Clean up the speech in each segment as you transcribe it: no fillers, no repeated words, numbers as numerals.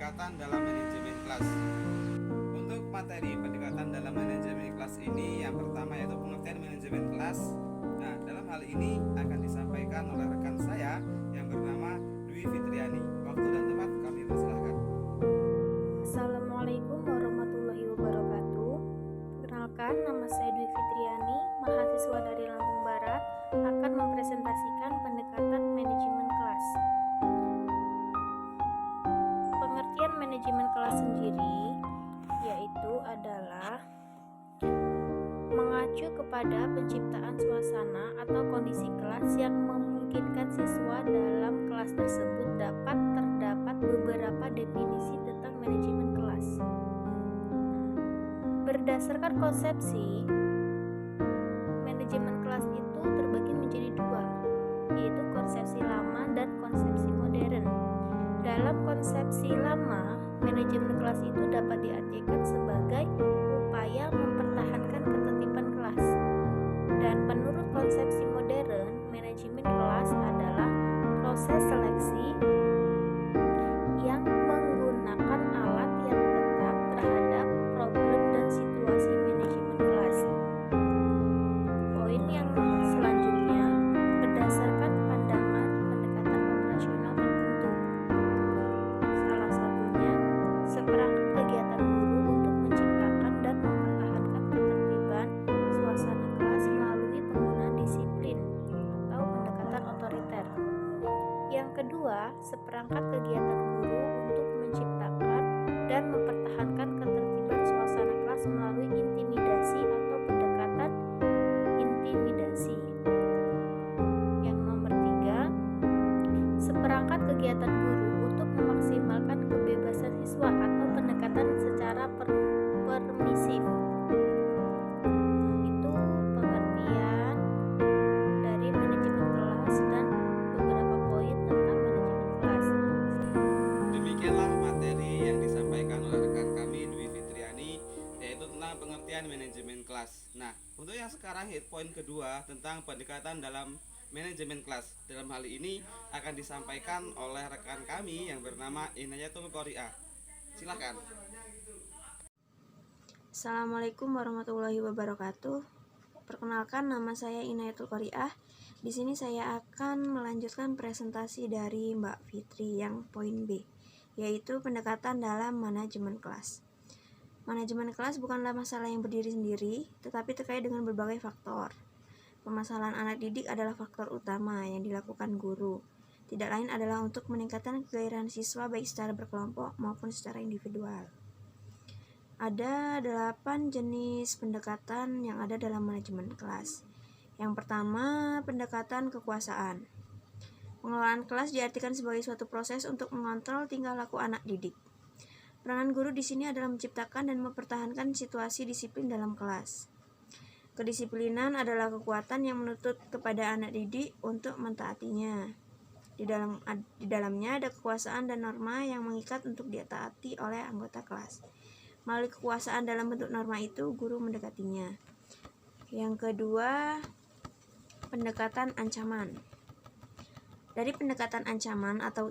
pendekatan dalam manajemen kelas. Untuk materi pendekatan dalam manajemen kelas ini, yang pertama yaitu pengertian manajemen kelas. Nah, dalam hal ini akan disampaikan oleh rekan saya yang bernama Dwi Fitriani. Waktu dan tempat kami persilahkan. Assalamualaikum warahmatullahi wabarakatuh. Perkenalkan, nama saya Dwi Fitriani, mahasiswa dari Lampung Barat, akan mempresentasikan pendekatan manajemen kelas. Pengertian manajemen kelas sendiri yaitu adalah mengacu kepada penciptaan suasana atau kondisi kelas yang memungkinkan siswa dalam kelas tersebut dapat terdapat beberapa definisi tentang manajemen kelas. Berdasarkan konsepsi, manajemen kelas itu terbagi menjadi dua, yaitu konsepsi lama dan konsepsi modern. Dalam konsepsi lama, manajemen kelas itu dapat diartikan sebagai upaya mempertahankan ketertiban kelas. Dan menurut konsepsi modern, manajemen kelas adalah proses seleksi yang menggunakan alat yang tetap terhadap problem dan situasi manajemen kelas. Poin yang selanjutnya, berdasarkan pandangan pendekatan operasional tertentu. Salah satunya, seperangkat kegiatan guru untuk menciptakan dan mempertahankan ketertiban suasana kelas melalui penggunaan disiplin atau pendekatan otoriter. Yang kedua, seperangkat kegiatan guru untuk menciptakan dan mempertahankan ketertiban suasana kelas melalui intimidasi atau pendekatan intimidasi. Yang nomor tiga, seperangkat kegiatan guru untuk memaksimalkan kebebasan siswa atau pendekatan secara permisif. Itu pengertian dari manajemen kelas dan beberapa poin tentang manajemen kelas. Demikianlah materi yang disampaikan oleh rekan kami Dwi Fitriani, yaitu tentang pengertian manajemen kelas. Nah, untuk yang sekarang hit poin kedua tentang pendekatan dalam manajemen kelas. Dalam hal ini akan disampaikan oleh rekan kami yang bernama Inayatul Qori'ah. Silakan. Assalamualaikum warahmatullahi wabarakatuh. Perkenalkan, nama saya Inayatul Qori'ah. Di sini saya akan melanjutkan presentasi dari Mbak Fitri yang poin B, yaitu pendekatan dalam manajemen kelas. Manajemen kelas bukanlah masalah yang berdiri sendiri, tetapi terkait dengan berbagai faktor. Permasalahan anak didik adalah faktor utama yang dilakukan guru. Tidak lain adalah untuk meningkatkan kegairahan siswa baik secara berkelompok maupun secara individual. Ada 8 jenis pendekatan yang ada dalam manajemen kelas. Yang pertama, pendekatan kekuasaan. Pengelolaan kelas diartikan sebagai suatu proses untuk mengontrol tingkah laku anak didik. Peranan guru di sini adalah menciptakan dan mempertahankan situasi disiplin dalam kelas. Kedisiplinan adalah kekuatan yang menuntut kepada anak didik untuk mentaatinya. Di dalamnya ada kekuasaan dan norma yang mengikat untuk ditaati oleh anggota kelas. Melalui kekuasaan dalam bentuk norma itu, guru mendekatinya. Yang kedua, pendekatan ancaman. Dari pendekatan ancaman atau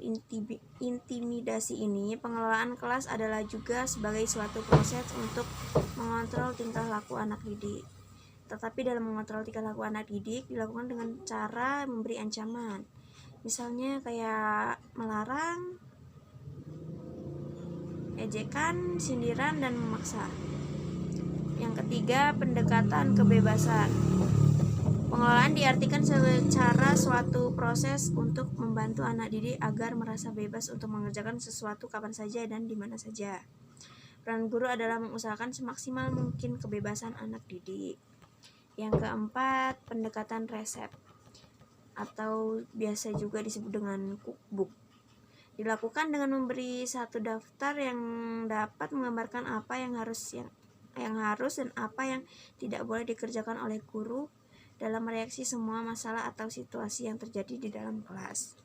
intimidasi ini, pengelolaan kelas adalah juga sebagai suatu proses untuk mengontrol tingkah laku anak didik. Tetapi dalam mengontrol tingkah laku anak didik dilakukan dengan cara memberi ancaman. Misalnya kayak melarang, ejekan, sindiran, dan memaksa. Yang ketiga, pendekatan kebebasan. Pengelolaan diartikan secara suatu proses untuk membantu anak didik agar merasa bebas untuk mengerjakan sesuatu kapan saja dan di mana saja. Peran guru adalah mengusahakan semaksimal mungkin kebebasan anak didik. Yang keempat, pendekatan resep atau biasa juga disebut dengan cookbook. Dilakukan dengan memberi satu daftar yang dapat menggambarkan apa yang harus dan apa yang tidak boleh dikerjakan oleh guru dalam mereaksi semua masalah atau situasi yang terjadi di dalam kelas.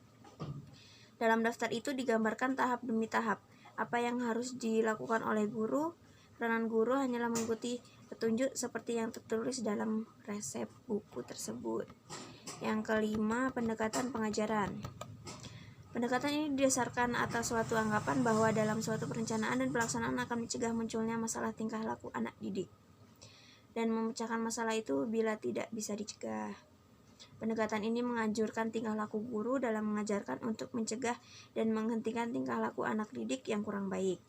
Dalam daftar itu digambarkan tahap demi tahap apa yang harus dilakukan oleh guru. Peranan guru hanyalah mengikuti petunjuk seperti yang tertulis dalam resep buku tersebut. Yang kelima, pendekatan pengajaran. Pendekatan ini didasarkan atas suatu anggapan bahwa dalam suatu perencanaan dan pelaksanaan akan mencegah munculnya masalah tingkah laku anak didik dan memecahkan masalah itu bila tidak bisa dicegah. Pendekatan ini menganjurkan tingkah laku guru dalam mengajarkan untuk mencegah dan menghentikan tingkah laku anak didik yang kurang baik.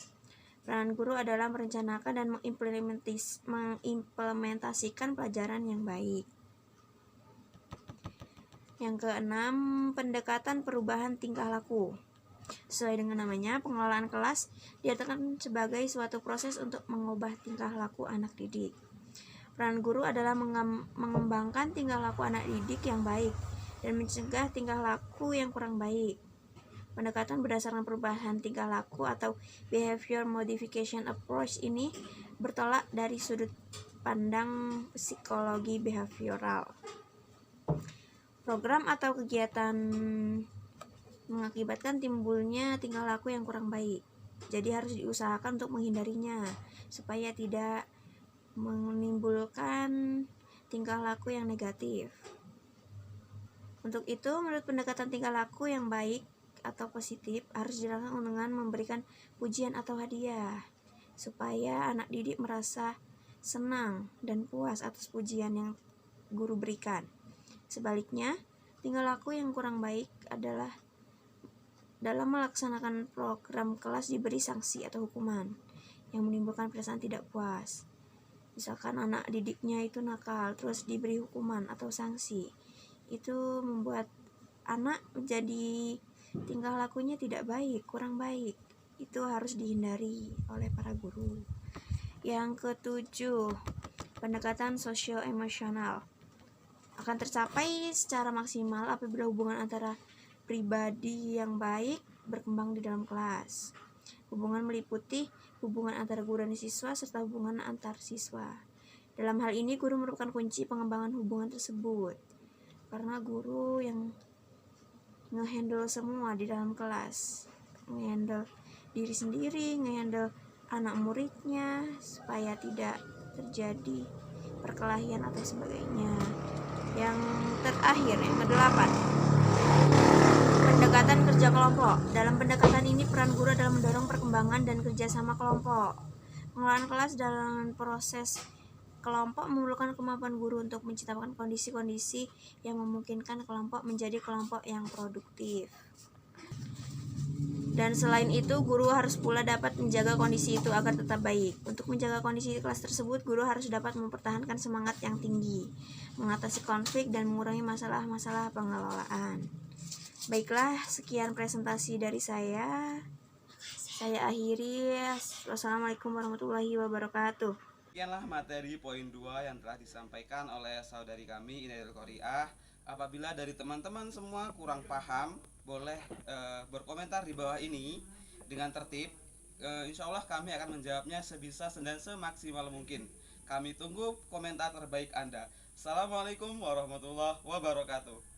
Peranan guru adalah merencanakan dan mengimplementasikan pelajaran yang baik. Yang keenam, pendekatan perubahan tingkah laku. Sesuai dengan namanya, pengelolaan kelas diartikan sebagai suatu proses untuk mengubah tingkah laku anak didik. Peran guru adalah mengembangkan tingkah laku anak didik yang baik dan mencegah tingkah laku yang kurang baik. Pendekatan berdasarkan perubahan tingkah laku atau behavior modification approach ini bertolak dari sudut pandang psikologi behavioral. Program atau kegiatan mengakibatkan timbulnya tingkah laku yang kurang baik. Jadi harus diusahakan untuk menghindarinya supaya tidak menimbulkan tingkah laku yang negatif. Untuk itu, menurut pendekatan tingkah laku yang baik atau positif harus dilakukan dengan memberikan pujian atau hadiah supaya anak didik merasa senang dan puas atas pujian yang guru berikan. Sebaliknya, tingkah laku yang kurang baik adalah dalam melaksanakan program kelas diberi sanksi atau hukuman yang menimbulkan perasaan tidak puas. Misalkan anak didiknya itu nakal, terus diberi hukuman atau sanksi, itu membuat anak menjadi tingkah lakunya tidak baik, kurang baik. Itu harus dihindari oleh para guru. Yang ketujuh, pendekatan sosio-emosional akan tercapai secara maksimal apabila hubungan antara pribadi yang baik berkembang di dalam kelas. Hubungan meliputi hubungan antara guru dan siswa serta hubungan antar siswa. Dalam hal ini, guru merupakan kunci pengembangan hubungan tersebut. Karena guru yang ngehandle semua di dalam kelas, ngehandle diri sendiri, ngehandle anak muridnya supaya tidak terjadi perkelahian atau sebagainya. Yang terakhir, yang kedelapan, pendekatan kerja kelompok. Dalam pendekatan ini peran guru adalah mendorong perkembangan dan kerjasama kelompok. Pengelolaan kelas dalam proses kelompok memerlukan kemampuan guru untuk menciptakan kondisi-kondisi yang memungkinkan kelompok menjadi kelompok yang produktif. Dan selain itu, guru harus pula dapat menjaga kondisi itu agar tetap baik. Untuk menjaga kondisi kelas tersebut, guru harus dapat mempertahankan semangat yang tinggi, mengatasi konflik, dan mengurangi masalah-masalah pengelolaan. Baiklah, sekian presentasi dari saya. Saya akhiri. Wassalamualaikum warahmatullahi wabarakatuh. Sekianlah materi poin 2 yang telah disampaikan oleh saudari kami Inaitul Qoriah. Apabila dari teman-teman semua kurang paham, boleh berkomentar di bawah ini dengan tertib. Insya Allah kami akan menjawabnya sebisa dan semaksimal mungkin. Kami tunggu komentar terbaik Anda. Assalamualaikum warahmatullahi wabarakatuh.